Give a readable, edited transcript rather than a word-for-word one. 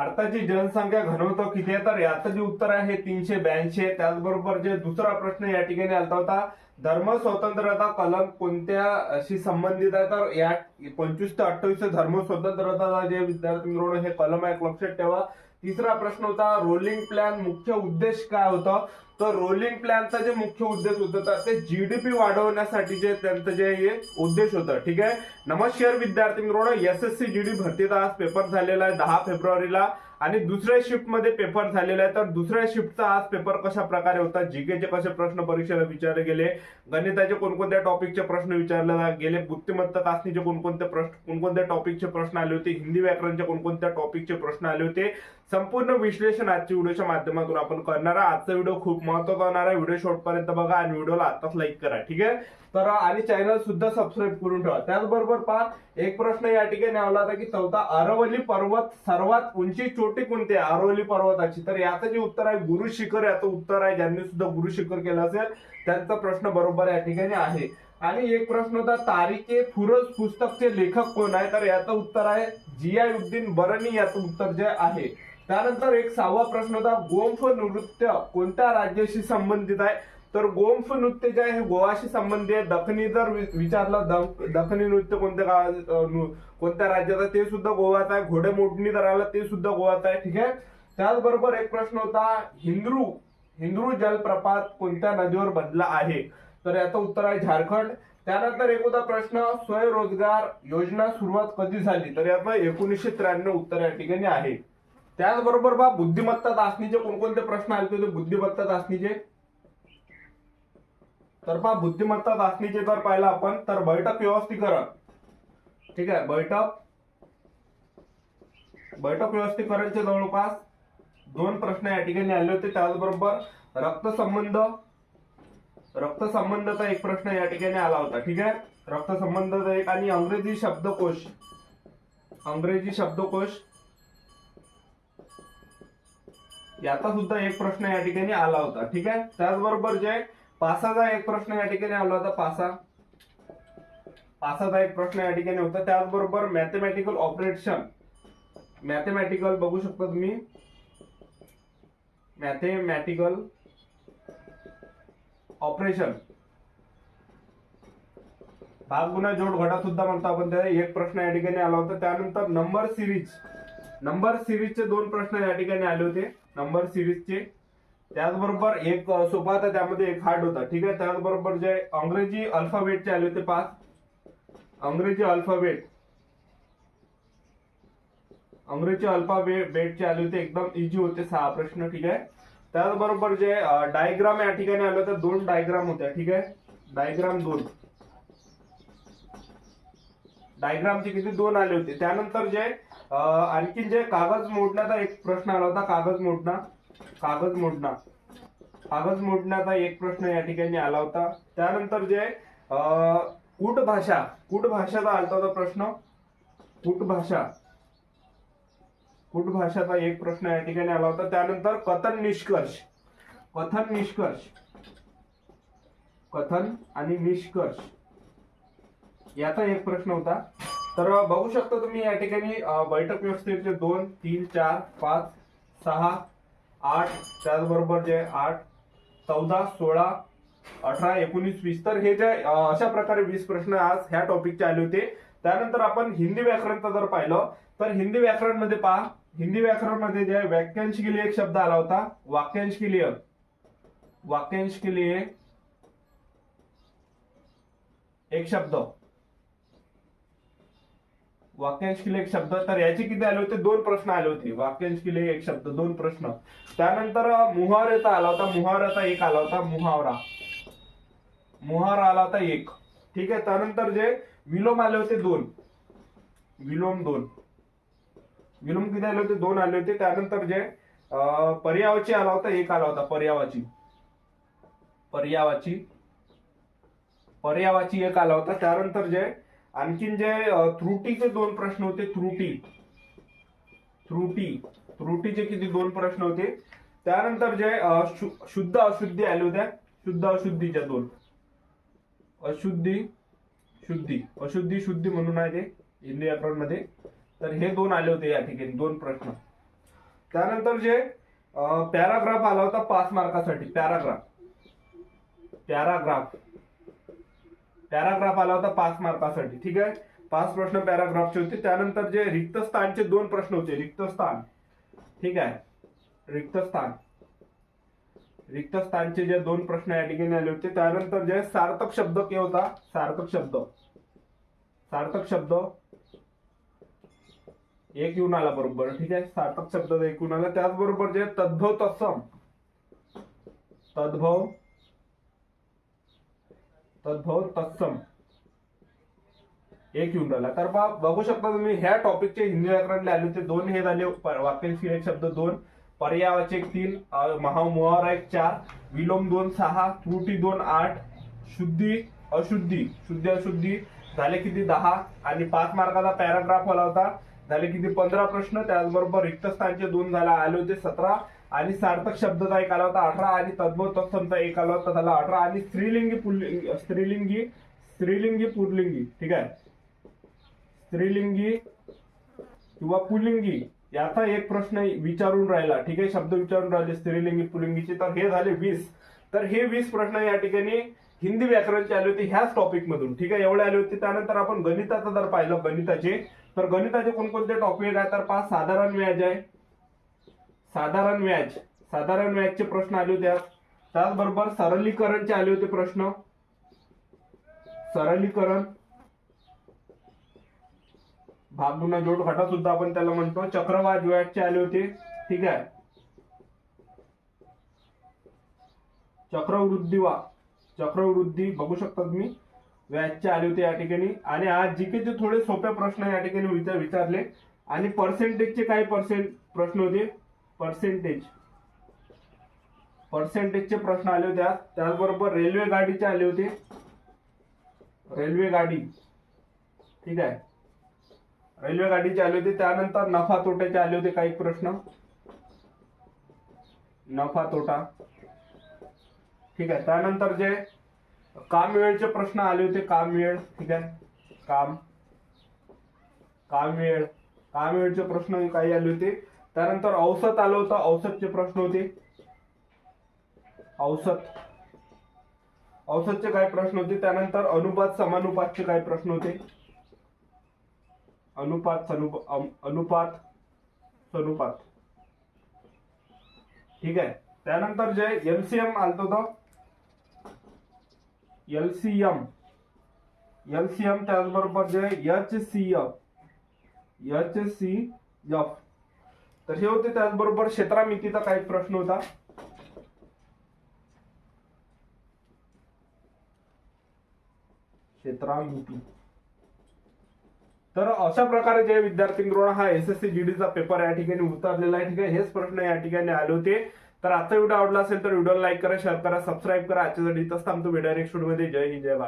भारताची जनसंख्या घनत्व किती आहे? तर याचं जे उत्तर आहे 382 आहे. त्याचबरोबर जे दुसरा प्रश्न या ठिकाणी आलता होता, धर्म स्वतंत्रता कलम कोणत्याशी संबंधित आहे? तर या 25 ते 28 धर्म स्वतंत्रता जे विद्यार्थी मिळवणं हे कलम आहे, लक्षात ठेवा. तिसरा प्रश्न होता, रोलिंग प्लॅन मुख्य उद्देश काय होता? तर रोलिंग प्लॅनचा जे मुख्य उद्देश होता ते जीडीपी वाढवण्यासाठी जे त्यांचं जे हे उद्देश होतं. ठीक आहे. नमस्कार विद्यार्थी मित्रांनो, एसएससी जीडी भरतीचा आज पेपर झालेला आहे 10 फेब्रुवारीला आणि दुसऱ्या शिफ्ट मध्ये पेपर झालेला आहे. तर दुसऱ्या शिफ्टचा आज पेपर कशा प्रकारे होता, जीकेचे कसे प्रश्न परीक्षेला विचारले गेले, गणिताचे कोणकोणत्या टॉपिकचे प्रश्न विचारले गेले, बुद्धिमत्ता चाचणीचे कोणकोणत्या टॉपिकचे प्रश्न आले होते, हिंदी व्याकरणचे कोणकोणत्या टॉपिकचे प्रश्न आले होते, संपूर्ण विश्लेषण आजच्या व्हिडिओच्या माध्यमातून आपण करणार आहे. आजचा व्हिडिओ खूप महत्त्वाचा होणार आहे. व्हिडिओ शेवटपर्यंत बघा आणि व्हिडिओला आताच लाईक करा. ठीक आहे. तर आणि चॅनल सुद्धा सबस्क्राईब करून ठेवा. त्याचबरोबर पहा, एक प्रश्न या ठिकाणी आला होता की चौथा, अरवली पर्वत सर्वात उंची चोटी कोणती आहे अरवली पर्वताची? तर याचं जे उत्तर आहे गुरु शिखर याचं उत्तर आहे. ज्यांनी सुद्धा गुरु शिखर केलं असेल त्यांचा प्रश्न बरोबर या ठिकाणी आहे. आणि एक प्रश्न होता, तारिके फुरज पुस्तकचे लेखक कोण आहे? तर याचं उत्तर आहे जियाउद्दीन बरनी याचं उत्तर जे आहे. त्यानंतर एक 6वा प्रश्न होता, गोंफ नृत्य कोणत्या राज्याशी संबंधित आहे? तर गोंफ नृत्य जे आहे हे गोवाशी संबंधित आहे. दखनी जर विचारलं दखनी नृत्य कोणत्या राज्याचं, ते सुद्धा गोवाचं आहे. घोडेमोडणी जर आलं ते सुद्धा गोवाचं आहे. ठीक आहे. त्याचबरोबर एक प्रश्न होता, हिंद्रू जलप्रपात कोणत्या नदीवर बनला आहे? तर याचं उत्तर आहे झारखंड. त्यानंतर एक होता प्रश्न, स्वयंरोजगार योजना सुरुवात कधी झाली? तर याचं 1993 उत्तर या ठिकाणी आहे. त्याचबरोबर बा बुद्धिमत्ता चाचणीचे कोणकोणते प्रश्न आले होते बुद्धिमत्ता चाचणीचे? तर पहा, बुद्धिमत्ता चाचणीचे जर पाहिलं आपण तर बैठक व्यवस्थीकरण, ठीक आहे, बैठक व्यवस्थीकरणचे जवळपास 2 प्रश्न या ठिकाणी आले होते. त्याचबरोबर रक्तसंबंधाचा एक प्रश्न या ठिकाणी आला होता. ठीक आहे. रक्तसंबंधाचा एक, आणि अंग्रेजी शब्दकोश याचा सुद्धा एक प्रश्न या ठिकाणी आला होता. ठीक आहे. त्याचबरोबर जे पासाचा एक प्रश्न या ठिकाणी आला होता. पासाचा एक प्रश्न या ठिकाणी होता. त्याचबरोबर मॅथमॅटिकल बघू शकता तुम्ही, मॅथमॅटिकल ऑपरेशन भाग गुणा जोड घटा सुद्धा म्हणतो आपण, त्याला एक प्रश्न या ठिकाणी आला होता. त्यानंतर नंबर सिरीजचे 2 प्रश्न या ठिकाणी आले होते नंबर सिरीजचे. त्याचबरोबर एक सोपा होता, त्यामध्ये एक हार्ड होता. ठीक आहे. त्याचबरोबर जे अंग्रेजी अल्फाबेटचे आले होते 5 अंग्रेजी अल्फाबेटचे आले होते, एकदम इझी होते 6 प्रश्न. ठीक आहे. त्याचबरोबर जे डायग्राम या ठिकाणी आले होते 2 डायग्राम होत्या. ठीक आहे. डायग्रामचे किती 2 आले होते. त्यानंतर जे आणखी जे कागज मोडण्याचा एक प्रश्न आला होता, कागज मोडण्याचा एक प्रश्न या ठिकाणी आला होता. त्यानंतर जे कूटभाषाचा आलता होता प्रश्न, कूटभाषाचा एक प्रश्न या ठिकाणी आला होता. त्यानंतर कथन आणि निष्कर्ष याचा एक प्रश्न होता. तर बघू शकता तुम्ही या ठिकाणी बैठक व्यवस्थेचे 2, 3, 4, 5, 6, 8, त्याचबरोबर जे 8, 14, 16, 18, 19, 20, तर हे जे अशा प्रकारे 20 प्रश्न आज ह्या टॉपिकचे आले होते. त्यानंतर आपण हिंदी व्याकरणचा जर पाहिलं तर हिंदी व्याकरण मध्ये पहा, हिंदी व्याकरण मध्ये जे वाक्यांश के लिए एक शब्द आला होता, वाक्यांश के लिए एक शब्द, तर याचे किती आले होते? 2 प्रश्न आले होते. वाक्यांश के लिए एक शब्द 2 प्रश्न. त्यानंतर मुहावऱ्याचा आला होता, मुहावरा एक आला होता, मुहावरा आला होता 1. ठीक आहे. त्यानंतर जे विलोम आले होते 2, विलोम किती आले होते? 2 आले होते. त्यानंतर जे पर्यावाची आला होता 1 आला होता, पर्यावाची 1 आला होता. त्यानंतर जे आणखीन जे त्रुटीचे 2 प्रश्न होते, त्रुटीचे किती 2 प्रश्न होते. त्यानंतर जे शुद्ध अशुद्धी आले होत्या, शुद्ध अशुद्धीच्या 2, अशुद्धी म्हणून आहे ते हिंदी व्याकरण मध्ये. तर हे 2 आले होते या ठिकाणी 2 प्रश्न. त्यानंतर जे पॅराग्राफ आला होता 5 मार्कासाठी, पॅराग्राफ आला होता 5 मार्कासाठी. ठीक आहे, 5 प्रश्न पॅराग्राफचे होते. त्यानंतर जे रिक्त स्थानचे 2 प्रश्न होते, रिक्त स्थान. ठीक आहे, रिक्त स्थानचे जे 2 प्रश्न या ठिकाणी आले होते. त्यानंतर जे सार्थक शब्द के होता, सार्थक शब्द एक येऊन आला बरोबर. ठीक आहे, सार्थक शब्द एक येऊन आला. त्याचबरोबर जे तद्भव तत्सम एक येऊन राहिला. तर बघू शकता तुम्ही ह्या टॉपिकचे हिंदी व्याकरणले आले होते 2. हे झाले वाक्यांशी एक शब्द 2, पर्यायवाचक 3, मुहावरा 1 4, विलोम 2 6, त्रुटी 2 8, शुद्धी अशुद्धी झाले किती 10. आणि 5 मार्काचा पॅराग्राफ आला होता, झाले किती 15 प्रश्न. त्याचबरोबर रिक्त स्थानचे 2 आले होते 17, आणि सार्थक शब्दाचा एक आला होता 18, आणि तद्भव तत्समचा एक आला होता झाला 18, आणि स्त्रीलिंगी पुल्लिंगी. ठीक आहे, स्त्रीलिंगी किंवा पुल्लिंगी याचा एक प्रश्न विचारून राहिला. ठीक आहे, शब्द विचारून राहिले स्त्रीलिंगी पुल्लिंगीचे. तर हे झाले 20. तर हे 20 प्रश्न या ठिकाणी हिंदी व्याकरणचे आले होते ह्याच टॉपिक मधून. ठीक आहे, एवढे आले होते. त्यानंतर आपण गणिताचं जर पाहिलं, गणिताचे कोणकोणते टॉपिक आहे तर 5 साधारण व्याज आहे, साधारण व्याजचे प्रश्न आले होते. त्याचबरोबर सरलीकरणचे आले होते प्रश्न, सरलीकरण, भाग गुणा जोड घटा सुद्धा आपण त्याला म्हणतो. चक्रवाढ व्याजचे आले होते. ठीक आहे, चक्रवृद्धी बघू शकता तुम्ही व्याजचे आले होते या ठिकाणी. आणि आज जीकेचे थोडे सोपे प्रश्न या ठिकाणी विचारले. आणि पर्सेंटेजचे काही प्रश्न होते, पर्सेंटेजचे प्रश्न आले होते आज. त्याचबरोबर रेल्वे गाडीचे आले होते, रेल्वे गाडी. ठीक आहे, रेल्वे गाडीचे आले होते. त्यानंतर नफा तोट्याचे आले होते काही प्रश्न, नफा तोटा. ठीक आहे, त्यानंतर जे काम वेळचे प्रश्न आले होते, काम वेळ. ठीक आहे, काम वेळचे प्रश्न काही आले होते. त्यानंतर औसत आलं होतं, औसतचे प्रश्न होते, औसतचे काही प्रश्न होते. त्यानंतर अनुपात समानुपातचे काही प्रश्न होते, अनुपात सनुपात. ठीक आहे, त्यानंतर जे एलसीएम आलं होतं, एलसीएम, त्याचबरोबर जे एचसीएफ. तर हे होते. त्याचबरोबर क्षेत्रामितीचा काही प्रश्न होता, क्षेत्रामिती. तर अशा प्रकारे जे विद्यार्थ्यांकडून हा एसएससी जीडीचा पेपर या ठिकाणी उतरलेला आहे. ठीक आहे, हेच प्रश्न या ठिकाणी आले होते. तर आजचा व्हिडिओ आवडला असेल तर व्हिडिओला लाईक करा, शेअर करा, सबस्क्राईब करा. आजच्यासाठी इथंच थांबतो. भेटूया नेक्स्ट व्हिडिओमध्ये. जय हिंद, जय भारत.